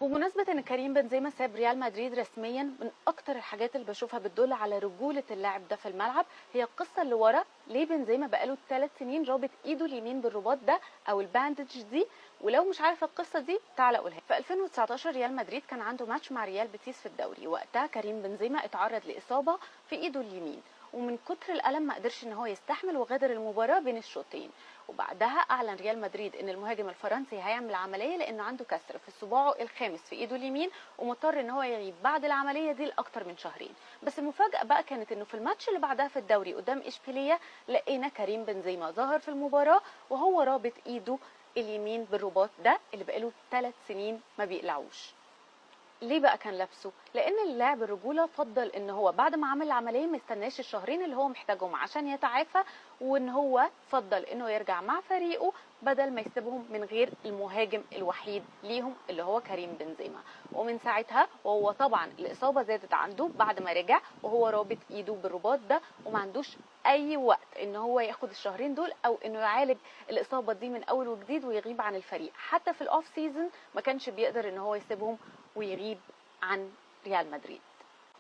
بمناسبة ان كريم بنزيما ساب ريال مدريد رسميا، من اكتر الحاجات اللي بشوفها بتدل على رجولة اللاعب ده في الملعب هي القصة اللي ورا ليه بنزيما بقاله 3 سنين رابط ايده اليمين بالرباط ده او الباندج دي. ولو مش عارفة القصة دي تعالى اقولها. في 2019 ريال مدريد كان عنده ماتش مع ريال بيتيس في الدوري، وقتها كريم بنزيما اتعرض لإصابة في ايده اليمين، ومن كتر الألم ما قدرش ان هو يستحمل وغادر المباراة بين الشوطين. وبعدها اعلن ريال مدريد ان المهاجم الفرنسي هيعمل عمليه لانه عنده كسر في صباعه الخامس في ايده اليمين، ومضطر ان هو يغيب بعد العمليه دي لاكتر من شهرين. بس المفاجاه بقى كانت انه في الماتش اللي بعدها في الدوري قدام اشبيليه لقينا كريم بنزيما ظهر في المباراه وهو رابط ايده اليمين بالرباط ده اللي بقاله 3 سنين ما بيقلعوش. ليه بقى كان لابسه؟ لان اللاعب الرجوله فضل ان هو بعد ما عمل العمليه ما يستناش الشهرين اللي هو محتاجهم عشان يتعافى، وان هو فضل انه يرجع مع فريقه بدل ما يسيبهم من غير المهاجم الوحيد ليهم اللي هو كريم بنزيما. ومن ساعتها وهو طبعا الاصابه زادت عنده بعد ما رجع وهو رابط ايده بالرباط ده، وما عندوش اي وقت ان هو ياخد الشهرين دول او انه يعالج الاصابه دي من اول وجديد ويغيب عن الفريق. حتى في الاوف سيزون ما كانش بيقدر ان هو يسيبهم ويغيب عن ريال مدريد.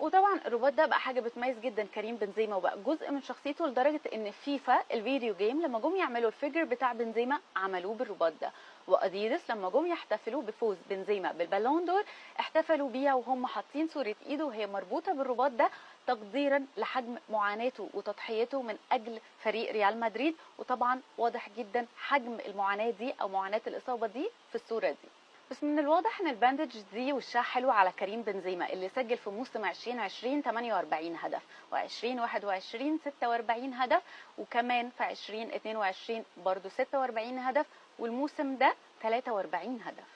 وطبعا الرباط ده بقى حاجه بتميز جدا كريم بنزيما وبقى جزء من شخصيته، لدرجه ان فيفا الفيديو جيم لما جم يعملوا الفيجر بتاع بنزيما عملوه بالرباط ده، واديداس لما جم يحتفلوا بفوز بنزيما بالبالون دور احتفلوا بيها وهم حاطين صوره ايده وهي مربوطه بالرباط ده، تقديرا لحجم معاناته وتضحيته من اجل فريق ريال مدريد. وطبعا واضح جدا حجم المعاناه دي او معاناه الاصابه دي في الصوره دي. بس من الواضح ان الباندج دي وشها حلو على كريم بنزيما اللي سجل في موسم 2020 48 هدف، و2021 46 هدف، وكمان في 2022 برضه 46 هدف، والموسم ده 43 هدف.